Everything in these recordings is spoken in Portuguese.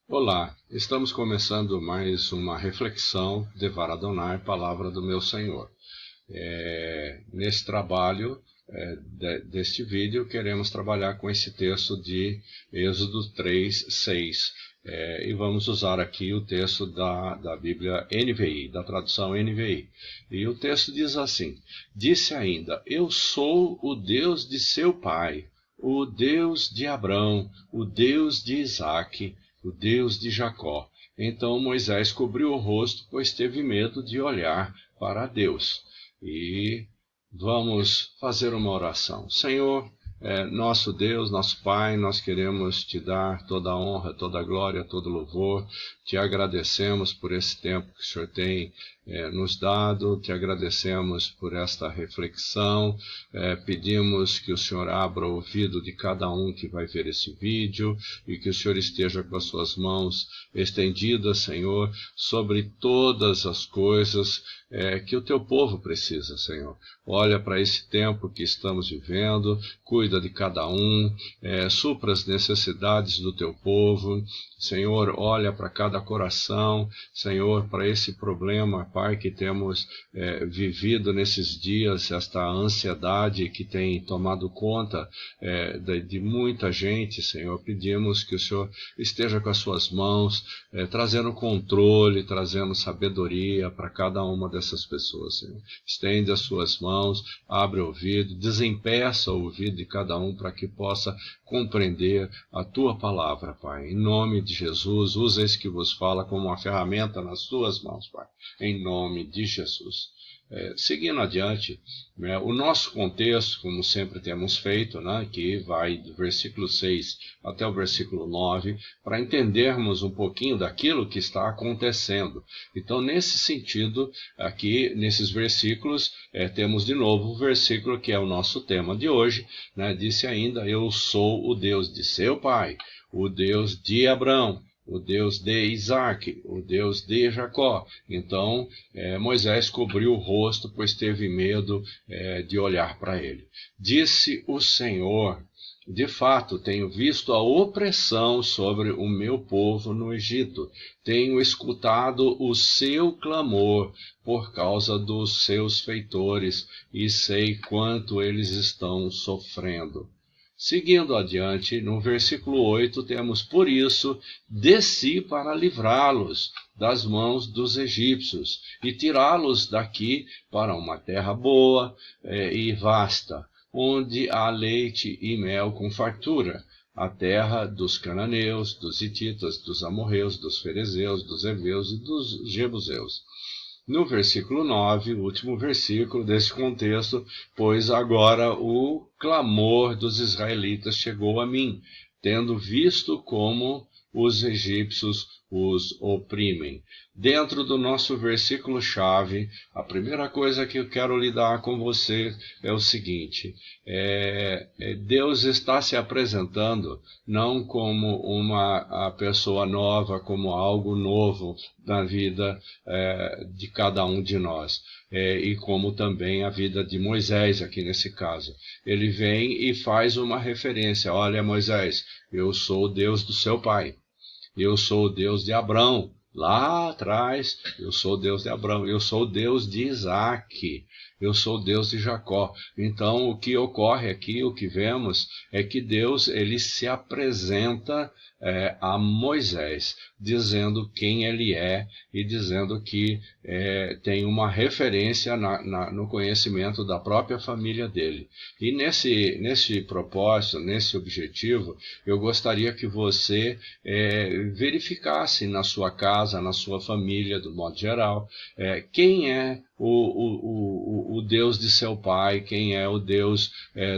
Olá, estamos começando mais uma reflexão de Varadonai, Palavra do meu Senhor. Nesse trabalho deste vídeo, queremos trabalhar com esse texto de Êxodo 3:6. E vamos usar aqui o texto da Bíblia NVI, da tradução NVI. E o texto diz assim: Disse ainda, eu sou o Deus de seu pai, o Deus de Abrão, o Deus de Isaque, o Deus de Jacó. Então Moisés cobriu o rosto, pois teve medo de olhar para Deus. E vamos fazer uma oração. Senhor, nosso Deus, nosso Pai, nós queremos te dar toda a honra, toda a glória, todo o louvor. Te agradecemos por esse tempo que o Senhor tem nos dado, te agradecemos por esta reflexão, pedimos que o Senhor abra o ouvido de cada um que vai ver esse vídeo e que o Senhor esteja com as suas mãos estendidas, Senhor, sobre todas as coisas que o teu povo precisa, Senhor. Olha para esse tempo que estamos vivendo, cuida de cada um, supra as necessidades do teu povo. Senhor, olha para cada coração, Senhor, para esse problema, Pai, que temos vivido nesses dias, esta ansiedade que tem tomado conta de muita gente, Senhor. Pedimos que o Senhor esteja com as suas mãos, trazendo controle, trazendo sabedoria para cada uma dessas pessoas, Senhor. Estende as suas mãos, abre o ouvido, desempeça o ouvido de cada um para que possa compreender a tua palavra, Pai. Em nome de Jesus, usa esse que vos fala como uma ferramenta nas tuas mãos, Pai. Em nome de Jesus. Seguindo adiante, o nosso contexto, como sempre temos feito, que vai do versículo 6 até o versículo 9, para entendermos um pouquinho daquilo que está acontecendo. Então, nesse sentido, aqui nesses versículos, temos de novo o versículo que é o nosso tema de hoje, disse ainda, eu sou o Deus de seu pai, o Deus de Abrão, o Deus de Isaque, o Deus de Jacó. Então, Moisés cobriu o rosto, pois teve medo de olhar para ele. Disse o Senhor, de fato, tenho visto a opressão sobre o meu povo no Egito. Tenho escutado o seu clamor por causa dos seus feitores e sei quanto eles estão sofrendo. Seguindo adiante, no versículo 8, temos, por isso, desci para livrá-los das mãos dos egípcios e tirá-los daqui para uma terra boa e vasta, onde há leite e mel com fartura, a terra dos cananeus, dos hititas, dos amorreus, dos ferezeus, dos heveus e dos jebuseus. No versículo 9, o último versículo desse contexto, pois agora o clamor dos israelitas chegou a mim, tendo visto como os egípcios os oprimem. Dentro do nosso versículo-chave, a primeira coisa que eu quero lidar com você é o seguinte, Deus está se apresentando não como uma pessoa nova, como algo novo na vida de cada um de nós, e como também a vida de Moisés aqui nesse caso. Ele vem e faz uma referência, olha Moisés, eu sou o Deus do seu pai. Eu sou o Deus de Abrão, lá atrás, eu sou o Deus de Abrão, eu sou o Deus de Isaque, eu sou o Deus de Jacó. Então, o que ocorre aqui, o que vemos, é que Deus ele se apresenta a Moisés, dizendo quem ele é e dizendo que tem uma referência no conhecimento da própria família dele. E nesse propósito, nesse objetivo, eu gostaria que você verificasse na sua casa, na sua família, do modo geral, quem é o Deus de seu pai, quem é o Deus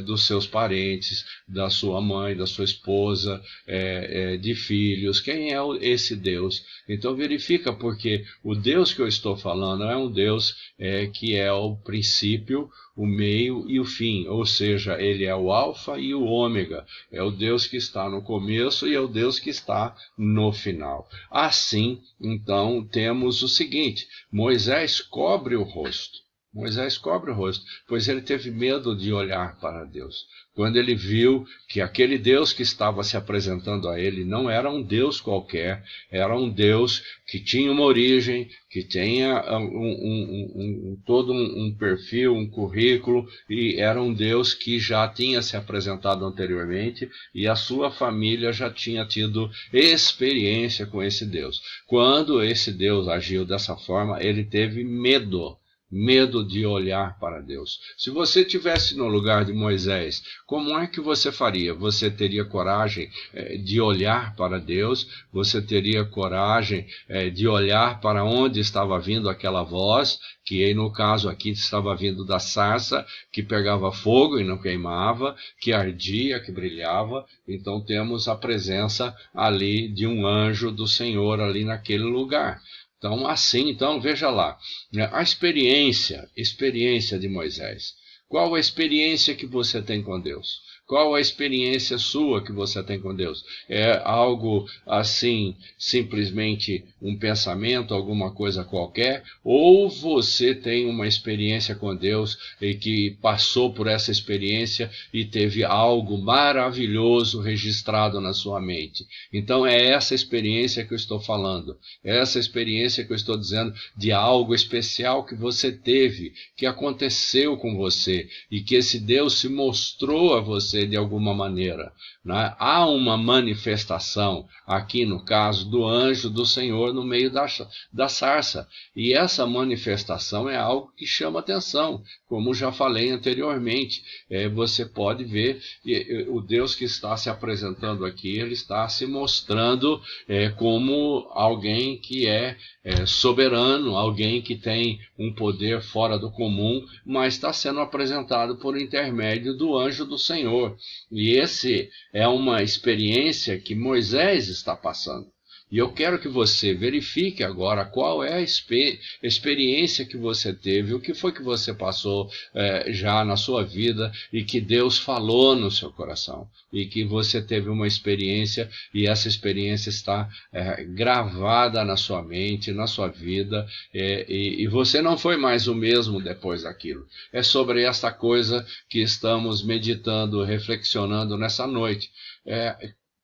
dos seus parentes, da sua mãe, da sua esposa, de filhos, quem é esse Deus? Então verifica, porque o Deus que eu estou falando é um Deus que é o princípio, o meio e o fim, ou seja, ele é o alfa e o ômega, é o Deus que está no começo e é o Deus que está no final. Assim, então, temos o seguinte, Moisés cobre o rosto. Moisés cobre o rosto, pois ele teve medo de olhar para Deus. Quando ele viu que aquele Deus que estava se apresentando a ele não era um Deus qualquer, era um Deus que tinha uma origem, que tinha todo um perfil, um currículo, e era um Deus que já tinha se apresentado anteriormente e a sua família já tinha tido experiência com esse Deus. Quando esse Deus agiu dessa forma, ele teve medo de olhar para Deus. Se você estivesse no lugar de Moisés, como é que você faria? Você teria coragem de olhar para Deus? Você teria coragem de olhar para onde estava vindo aquela voz, que aí no caso aqui estava vindo da sarça, que pegava fogo e não queimava, que ardia, que brilhava? Então temos a presença ali de um anjo do Senhor ali naquele lugar. Então, veja lá, a experiência de Moisés. Qual a experiência que você tem com Deus? Qual a experiência sua que você tem com Deus? É algo assim, simplesmente um pensamento, alguma coisa qualquer? Ou você tem uma experiência com Deus e que passou por essa experiência e teve algo maravilhoso registrado na sua mente? Então é essa experiência que eu estou falando. É essa experiência que eu estou dizendo de algo especial que você teve, que aconteceu com você e que esse Deus se mostrou a você de alguma maneira, né? Há uma manifestação aqui no caso do anjo do Senhor no meio da sarça, e essa manifestação é algo que chama atenção, como já falei anteriormente. Você pode ver o Deus que está se apresentando aqui, ele está se mostrando como alguém que é soberano, alguém que tem um poder fora do comum, mas está sendo apresentado por intermédio do anjo do Senhor. E esse é uma experiência que Moisés está passando. E eu quero que você verifique agora qual é a experiência que você teve, o que foi que você passou já na sua vida e que Deus falou no seu coração. E que você teve uma experiência e essa experiência está gravada na sua mente, na sua vida, e você não foi mais o mesmo depois daquilo. É sobre esta coisa que estamos meditando, reflexionando nessa noite.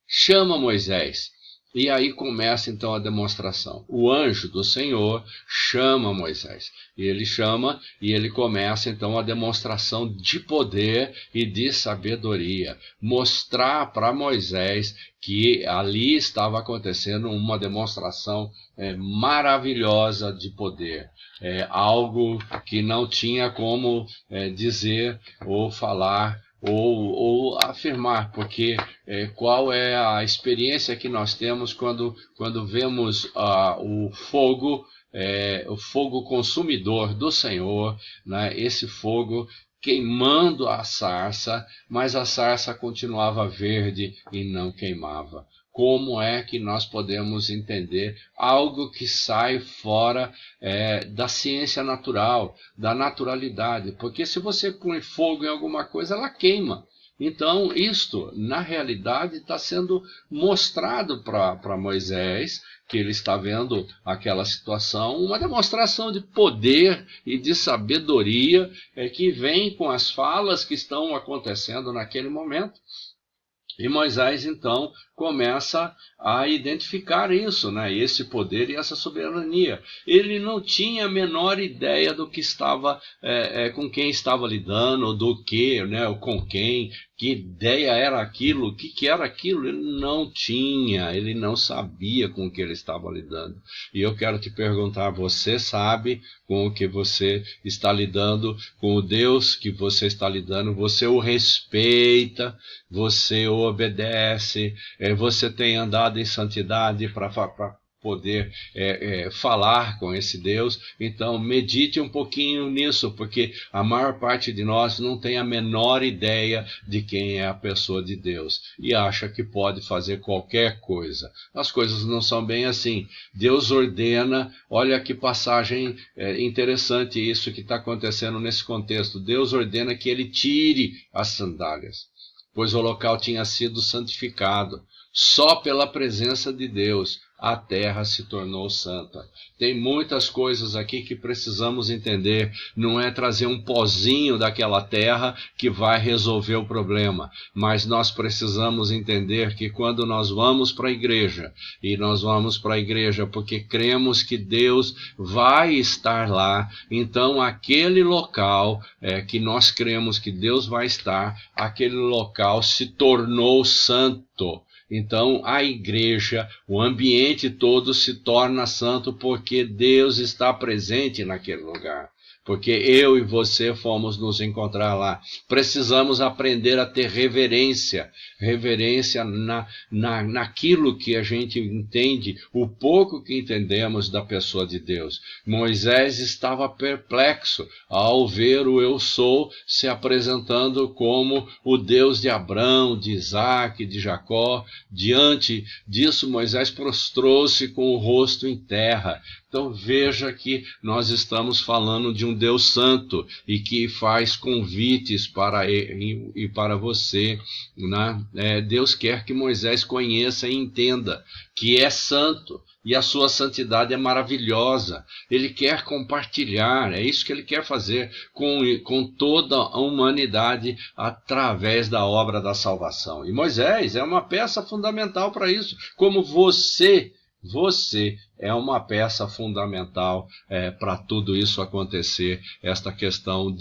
Chama Moisés. E aí começa então a demonstração. O anjo do Senhor chama Moisés. E ele chama e ele começa então a demonstração de poder e de sabedoria. Mostrar para Moisés que ali estava acontecendo uma demonstração maravilhosa de poder. Algo que não tinha como dizer ou falar ou afirmar, porque qual é a experiência que nós temos quando vemos o fogo consumidor do Senhor, né? Esse fogo queimando a sarça, mas a sarça continuava verde e não queimava. Como é que nós podemos entender algo que sai fora da ciência natural, da naturalidade? Porque se você põe fogo em alguma coisa, ela queima. Então, isto, na realidade, está sendo mostrado para Moisés, que ele está vendo aquela situação, uma demonstração de poder e de sabedoria que vem com as falas que estão acontecendo naquele momento. E Moisés, então, começa a identificar isso, né? Esse poder e essa soberania. Ele não tinha a menor ideia do que estava, com quem estava lidando, do que, né? Ou com quem, que ideia era aquilo, o que era aquilo. Ele não tinha, ele não sabia com o que ele estava lidando. E eu quero te perguntar, você sabe com o que você está lidando, com o Deus que você está lidando? Você o respeita, você o obedece, você tem andado em santidade para poder falar com esse Deus? Então medite um pouquinho nisso, porque a maior parte de nós não tem a menor ideia de quem é a pessoa de Deus e acha que pode fazer qualquer coisa. As coisas não são bem assim. Deus ordena, olha que passagem interessante isso que está acontecendo nesse contexto. Deus ordena que ele tire as sandálias, pois o local tinha sido santificado. Só pela presença de Deus a terra se tornou santa. Tem muitas coisas aqui que precisamos entender. Não é trazer um pozinho daquela terra que vai resolver o problema. Mas nós precisamos entender que quando nós vamos para a igreja, e nós vamos para a igreja porque cremos que Deus vai estar lá, então aquele local que nós cremos que Deus vai estar, aquele local se tornou santo. Então, a igreja, o ambiente todo se torna santo porque Deus está presente naquele lugar. Porque eu e você fomos nos encontrar lá. Precisamos aprender a ter reverência naquilo que a gente entende, o pouco que entendemos da pessoa de Deus. Moisés estava perplexo ao ver o Eu Sou se apresentando como o Deus de Abraão, de Isaac, de Jacó. Diante disso, Moisés prostrou-se com o rosto em terra. Então veja que nós estamos falando de um Deus santo e que faz convites para ele e para você, né? Deus quer que Moisés conheça e entenda que é santo e a sua santidade é maravilhosa. Ele quer compartilhar, é isso que ele quer fazer com toda a humanidade através da obra da salvação. E Moisés é uma peça fundamental para isso, como você é uma peça fundamental para tudo isso acontecer, esta questão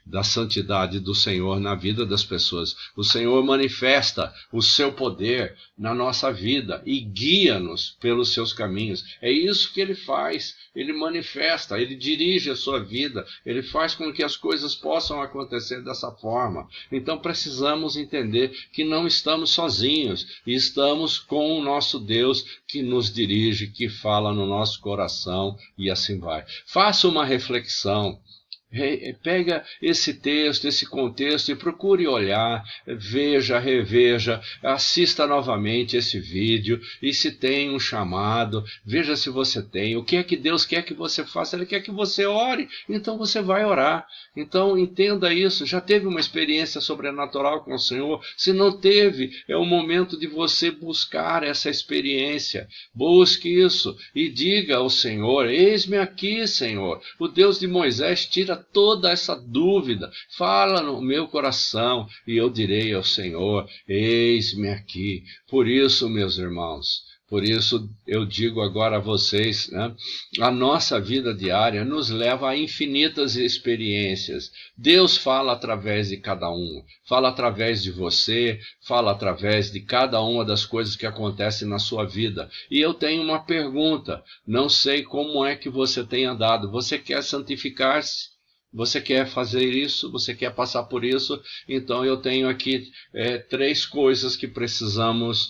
da santidade do Senhor na vida das pessoas. O Senhor manifesta o seu poder na nossa vida e guia-nos pelos seus caminhos. É isso que ele faz, ele manifesta, ele dirige a sua vida, ele faz com que as coisas possam acontecer dessa forma. Então precisamos entender que não estamos sozinhos, e estamos com o nosso Deus que nos dirige, que fala no nosso coração, e assim vai. Faça uma reflexão. Pega esse texto, esse contexto e procure olhar, veja, reveja, assista novamente esse vídeo e se tem um chamado, veja se você tem. O que é que Deus quer que você faça? Ele quer que você ore, então você vai orar. Então entenda isso. Já teve uma experiência sobrenatural com o Senhor? Se não teve, é o momento de você buscar essa experiência. Busque isso e diga ao Senhor: eis-me aqui, Senhor. O Deus de Moisés tira toda essa dúvida, fala no meu coração e eu direi ao Senhor: eis-me aqui. Por isso, meus irmãos, por isso eu digo agora a vocês, né, a nossa vida diária nos leva a infinitas experiências. Deus fala através de cada um, fala através de você, fala através de cada uma das coisas que acontecem na sua vida. E eu tenho uma pergunta: não sei como é que você tem andado. Você quer santificar-se? Você quer fazer isso? Você quer passar por isso? Então eu tenho aqui 3 coisas que precisamos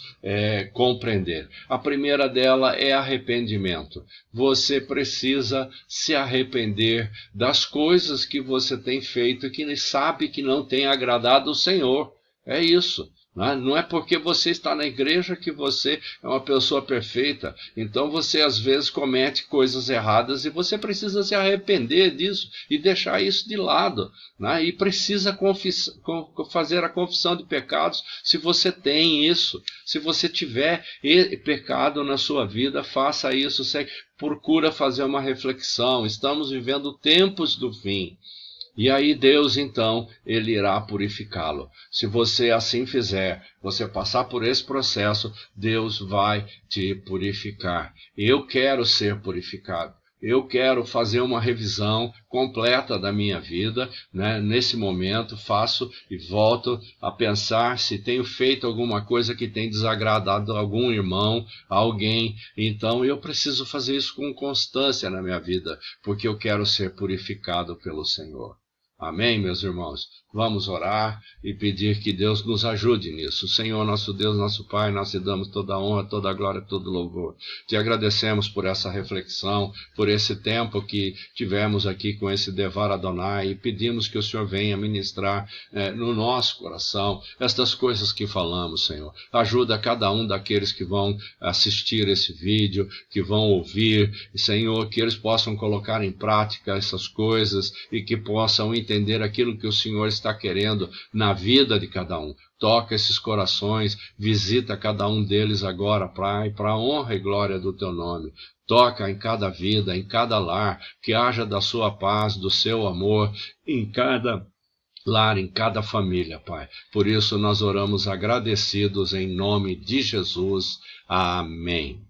compreender. A primeira dela é arrependimento. Você precisa se arrepender das coisas que você tem feito e que sabe que não tem agradado o Senhor. É isso. Não é porque você está na igreja que você é uma pessoa perfeita. Então você às vezes comete coisas erradas e você precisa se arrepender disso e deixar isso de lado, né? E precisa fazer a confissão de pecados se você tem isso. Se você tiver pecado na sua vida, faça isso. Procura fazer uma reflexão. Estamos vivendo tempos do fim. E aí Deus, então, ele irá purificá-lo. Se você assim fizer, você passar por esse processo, Deus vai te purificar. Eu quero ser purificado. Eu quero fazer uma revisão completa da minha vida, né? Nesse momento faço e volto a pensar se tenho feito alguma coisa que tem desagradado a algum irmão, a alguém. Então eu preciso fazer isso com constância na minha vida, porque eu quero ser purificado pelo Senhor. Amém, meus irmãos? Vamos orar e pedir que Deus nos ajude nisso. Senhor, nosso Deus, nosso Pai, nós te damos toda a honra, toda a glória, todo o louvor. Te agradecemos por essa reflexão, por esse tempo que tivemos aqui com esse Devar Adonai, e pedimos que o Senhor venha ministrar no nosso coração estas coisas que falamos, Senhor. Ajuda cada um daqueles que vão assistir esse vídeo, que vão ouvir, Senhor, que eles possam colocar em prática essas coisas e que possam entender entender aquilo que o Senhor está querendo na vida de cada um. Toca esses corações, visita cada um deles agora, Pai, para a honra e glória do Teu nome. Toca em cada vida, em cada lar, que haja da Sua paz, do Seu amor, em cada lar, em cada família, Pai. Por isso nós oramos agradecidos em nome de Jesus. Amém.